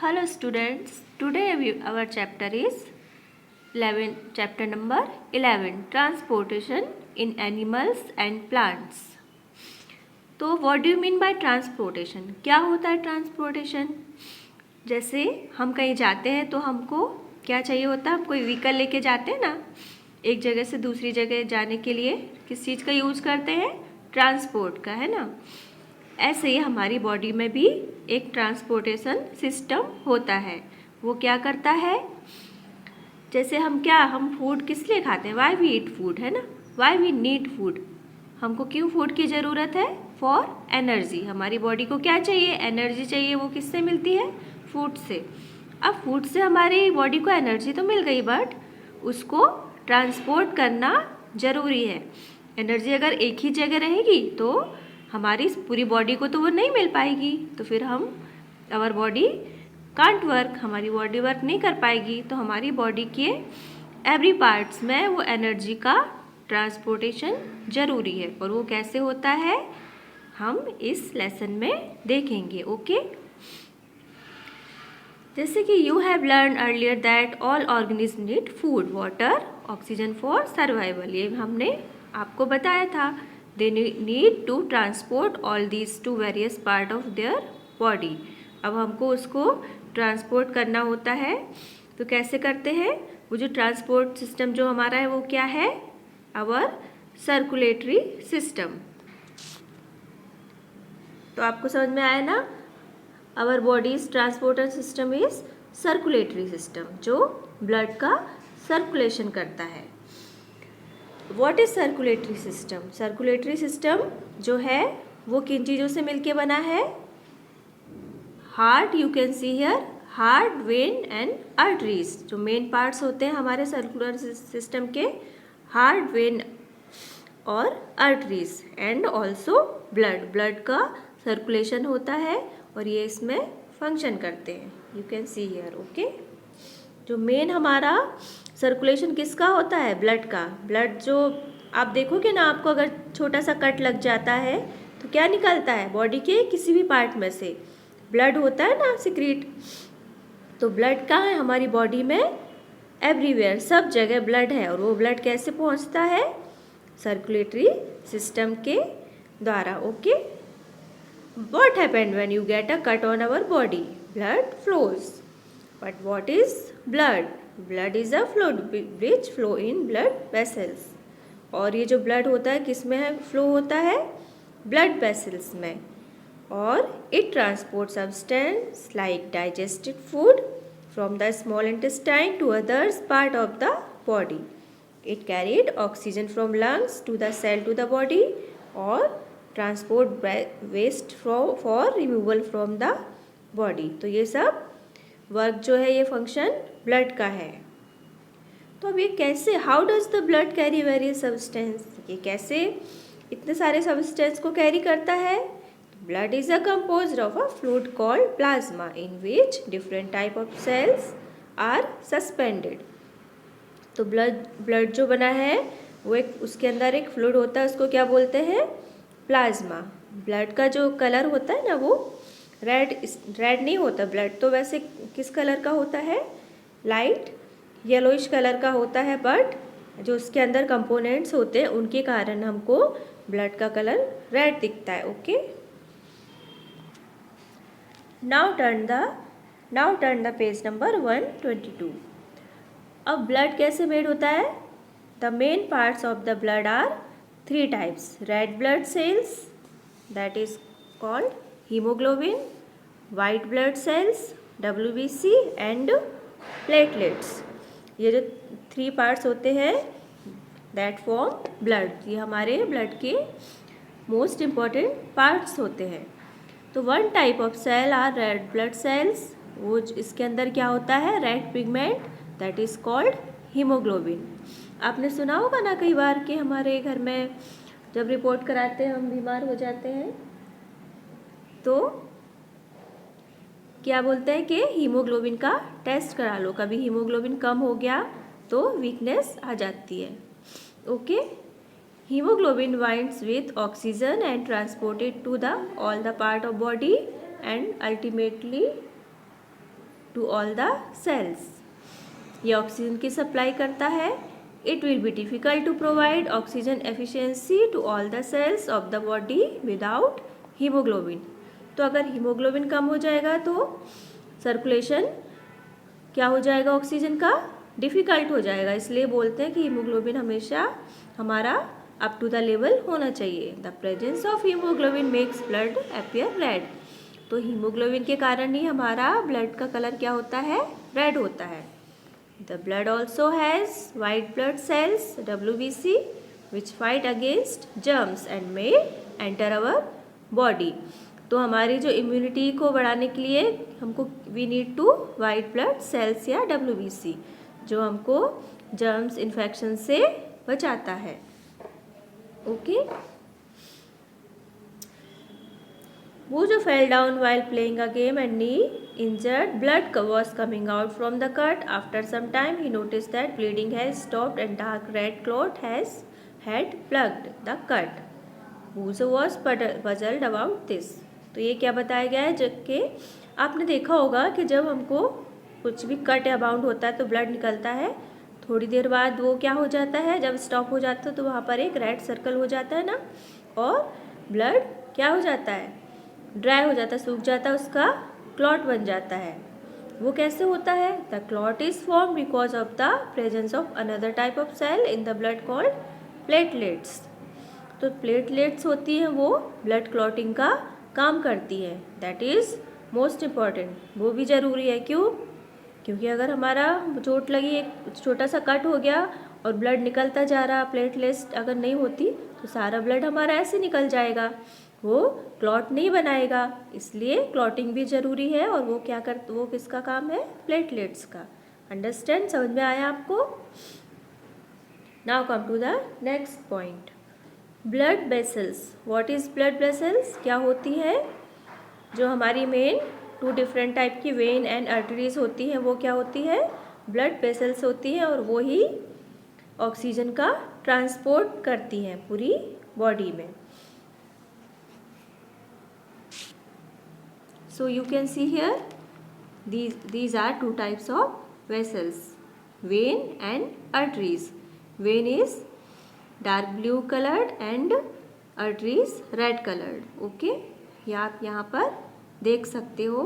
Hello students, today our chapter is chapter number 11 transportation in animals and plants. तो what do you mean by transportation? क्या होता है transportation? जैसे हम कहीं जाते हैं तो हमको क्या चाहिए होता है, हम कोई व्हीकल लेके जाते हैं ना, एक जगह से दूसरी जगह जाने के लिए किस चीज़ का यूज़ करते हैं, ट्रांसपोर्ट का, है ना। ऐसे ही हमारी बॉडी में भी एक ट्रांसपोर्टेशन सिस्टम होता है। वो क्या करता है, जैसे हम फूड किस लिए खाते हैं, वाई वी ईट फूड, है ना, वाई वी नीड फूड। हमको क्यों फूड की ज़रूरत है, फॉर एनर्जी। हमारी बॉडी को क्या चाहिए, एनर्जी चाहिए। वो किससे मिलती है, फूड से। अब फूड से हमारी बॉडी को एनर्जी तो मिल गई, बट उसको ट्रांसपोर्ट करना ज़रूरी है। एनर्जी अगर एक ही जगह रहेगी तो हमारी पूरी बॉडी को तो वो नहीं मिल पाएगी, तो फिर आवर बॉडी कांट वर्क, हमारी बॉडी वर्क नहीं कर पाएगी। तो हमारी बॉडी के एवरी पार्ट्स में वो एनर्जी का ट्रांसपोर्टेशन ज़रूरी है। और वो कैसे होता है, हम इस लेसन में देखेंगे। ओके, जैसे कि you have learn earlier that all organism need food, water, oxygen for survival. ये हमने आपको बताया था। They need to transport all these to various part of their body. अब हमको उसको ट्रांसपोर्ट करना होता है, तो कैसे करते हैं, वो जो ट्रांसपोर्ट सिस्टम जो हमारा है वो क्या है, आवर सर्कुलेटरी सिस्टम। तो आपको समझ में आया ना, our body's transporter system is circulatory system, जो ब्लड का सर्कुलेशन करता है। What is circulatory system? Circulatory system जो है वो किन चीज़ों से मिलके बना है, heart, you can see here, heart, vein and arteries. जो मेन पार्ट्स होते हैं हमारे सर्कुलर सिस्टम के, हार्ट, वेन और arteries, and also blood. Blood का सर्कुलेशन होता है और ये इसमें फंक्शन करते हैं, you can see here. Okay, जो मेन हमारा सर्कुलेशन किसका होता है, ब्लड का। ब्लड जो आप देखोगे ना, आपको अगर छोटा सा कट लग जाता है तो क्या निकलता है, बॉडी के किसी भी पार्ट में से ब्लड होता है ना, सिक्रीट। तो ब्लड कहाँ है हमारी बॉडी में, एवरीवेयर, सब जगह ब्लड है। और वो ब्लड कैसे पहुँचता है, सर्कुलेटरी सिस्टम के द्वारा। Okay, what happened when you get a cut on our body? Blood flows. But what is blood? Blood is a fluid which flow in blood vessels. और ये जो ब्लड होता है किस में है, फ्लो होता है, ब्लड वेसल्स में। और it transports substance like digested food from the small intestine to others part of the body. It carried oxygen from lungs to the cell to the body, और transport waste for removal from the body. तो ये सब work जो है, ये function blood का है। तो अब ये कैसे, how does the blood carry various substance, ये कैसे इतने सारे सब्सटेंस को कैरी करता है। Blood is a composed of a fluid called plasma in which different type of cells are suspended. तो ब्लड जो बना है वो एक, उसके अंदर एक फ्लूइड होता है, उसको क्या बोलते हैं, प्लाज्मा। ब्लड का जो कलर होता है ना, वो रेड नहीं होता। ब्लड तो वैसे किस कलर का होता है, लाइट येलोइश कलर का होता है, बट जो उसके अंदर कंपोनेंट्स होते हैं उनके कारण हमको ब्लड का कलर रेड दिखता है। Okay, now turn the page number 122। अब ब्लड कैसे मेड होता है, the main parts of the blood are 3 types: red blood cells, that is called hemoglobin, white blood cells, WBC, and platelets. ये जो 3 parts होते हैं that form blood, ये हमारे ब्लड के मोस्ट इम्पॉर्टेंट पार्ट्स होते हैं। तो 1 type of cell are red blood cells, वो इसके अंदर क्या होता है, red pigment, that is called hemoglobin। आपने सुना होगा ना कई बार कि हमारे घर में जब रिपोर्ट कराते हैं, हम बीमार हो जाते हैं तो क्या बोलते हैं कि हीमोग्लोबिन का टेस्ट करा लो। कभी हीमोग्लोबिन कम हो गया तो वीकनेस आ जाती है। Okay, haemoglobin binds with oxygen and transported to the all the part of body and ultimately to all the cells. ये ऑक्सीजन की सप्लाई करता है। It will be difficult to provide oxygen efficiency to all the cells of the body without haemoglobin. तो अगर haemoglobin कम हो जाएगा तो circulation क्या हो जाएगा, ऑक्सीजन का डिफ़िकल्ट हो जाएगा। इसलिए बोलते हैं कि हीमोग्लोबिन हमेशा हमारा अप टू द लेवल होना चाहिए। The presence of haemoglobin makes blood appear red. तो हीमोग्लोबिन के कारण ही हमारा ब्लड का कलर क्या होता है, रेड होता है। The blood also has white blood cells WBC which fight against germs and may enter our body. तो हमारी जो इम्यूनिटी को बढ़ाने के लिए हमको we need to white blood cells या WBC, जो हमको जर्म्स इन्फेक्शन से बचाता है। ओके। वो जो fell down while playing a game and knee injured, blood was coming out from the cut. After some time he noticed that bleeding has stopped and dark red clot had plugged the cut. Whoso was puzzled about this। तो ये क्या बताया गया है, जबकि आपने देखा होगा कि जब हमको कुछ भी कट या बाउंड होता है तो ब्लड निकलता है, थोड़ी देर बाद वो क्या हो जाता है, जब स्टॉप हो जाता है तो वहाँ पर एक रेड सर्कल हो जाता है ना, और ब्लड क्या हो जाता है, ड्राई हो जाता है, सूख जाता है, उसका क्लॉट बन जाता है। वो कैसे होता है, the clot is form because of the presence of another type of cell in the blood called platelets. तो प्लेटलेट्स होती हैं वो ब्लड क्लॉटिंग का काम करती है। दैट इज़ मोस्ट इम्पॉर्टेंट, वो भी ज़रूरी है। क्यों? क्योंकि अगर हमारा चोट लगी, एक छोटा सा कट हो गया और ब्लड निकलता जा रहा, प्लेटलेट्स अगर नहीं होती तो सारा ब्लड हमारा ऐसे निकल जाएगा, वो क्लॉट नहीं बनाएगा। इसलिए क्लॉटिंग भी ज़रूरी है। और वो क्या कर, वो किसका काम है, प्लेटलेट्स का। अंडरस्टैंड, समझ में आया आपको? Now come to the next point, blood vessels. What is blood vessels, क्या होती है? जो हमारी मेन 2 डिफरेंट टाइप की वेन एंड आर्टरीज होती हैं, वो क्या होती है, ब्लड वेसल्स होती हैं। और वो ही ऑक्सीजन का ट्रांसपोर्ट करती हैं पूरी बॉडी में। So you can see here these are 2 types of vessels, vein and arteries. Vein is dark blue coloured and arteries red coloured. Okay, ये आप यहाँ पर देख सकते हो।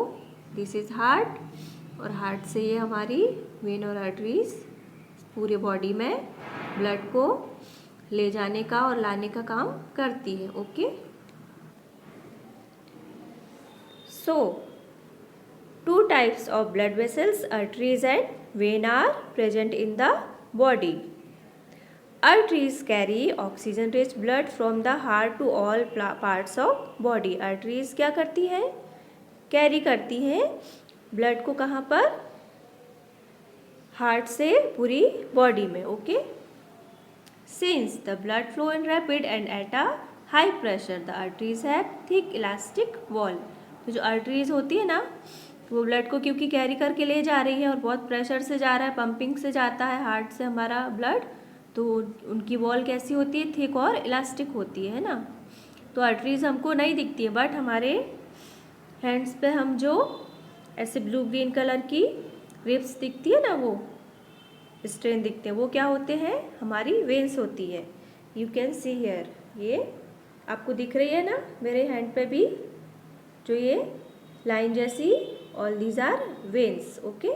दिस इज़ हार्ट, और हार्ट से ये हमारी वेन और आर्टरीज पूरे बॉडी में ब्लड को ले जाने का और लाने का काम करती है। Okay, so 2 types of blood vessels, arteries and vein are present in the body. Arteries carry oxygen rich blood from the heart to all parts of body. Arteries क्या करती है, कैरी करती हैं ब्लड को, कहाँ पर, हार्ट से पूरी बॉडी में। Okay, since the blood flow in rapid and at a high pressure, the arteries have thick elastic wall. तो जो आर्टरीज होती है ना, वो ब्लड को क्योंकि कैरी करके ले जा रही है और बहुत प्रेशर से जा रहा है, पंपिंग से जाता है हार्ट से हमारा ब्लड, तो उनकी वॉल कैसी होती है, थिक और इलास्टिक होती है ना। तो आर्टरीज हमको नहीं दिखती है, बट हमारे हैंड्स पे हम जो ऐसे ब्लू ग्रीन कलर की रिब्स दिखती है ना, वो स्ट्रेन दिखते हैं, वो क्या होते हैं, हमारी वेन्स होती है। यू कैन सी हियर, ये आपको दिख रही है ना मेरे हैंड पे भी, जो ये लाइन जैसी, all these are veins. Okay,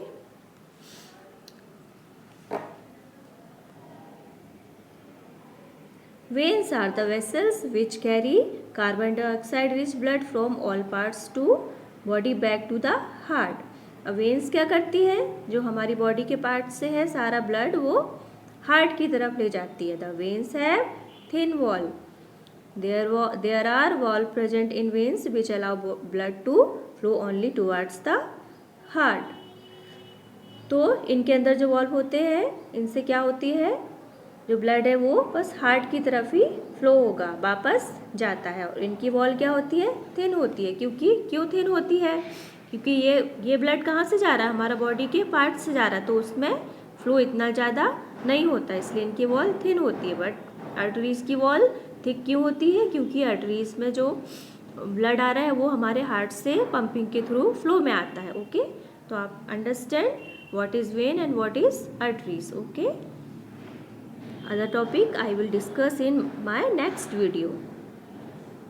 veins are the vessels which carry carbon dioxide rich blood from all parts to body back to the heart. अब वेन्स क्या करती है, जो हमारी बॉडी के पार्ट से है सारा ब्लड वो हार्ट की तरफ ले जाती है। The veins have thin wall, there are wall present in veins which allow blood to flow only towards the heart. तो इनके अंदर जो वॉल्व होते हैं, इनसे क्या होती है, जो ब्लड है वो बस हार्ट की तरफ ही फ्लो होगा, वापस जाता है। और इनकी वॉल क्या होती है, थिन होती है। क्यों थिन होती है, क्योंकि ये ब्लड कहाँ से जा रहा है, हमारा बॉडी के पार्ट से जा रहा है, तो उसमें फ्लो इतना ज़्यादा नहीं होता, इसलिए इनकी वॉल थिन होती है। बट आर्टरीज की वॉल थिक क्यों होती है, क्योंकि आर्टरीज में जो ब्लड आ रहा है वो हमारे हार्ट से पंपिंग के थ्रू फ्लो में आता है। ओके, तो आप understand what is when and what is arteries. Okay, other topic I will discuss in my next video.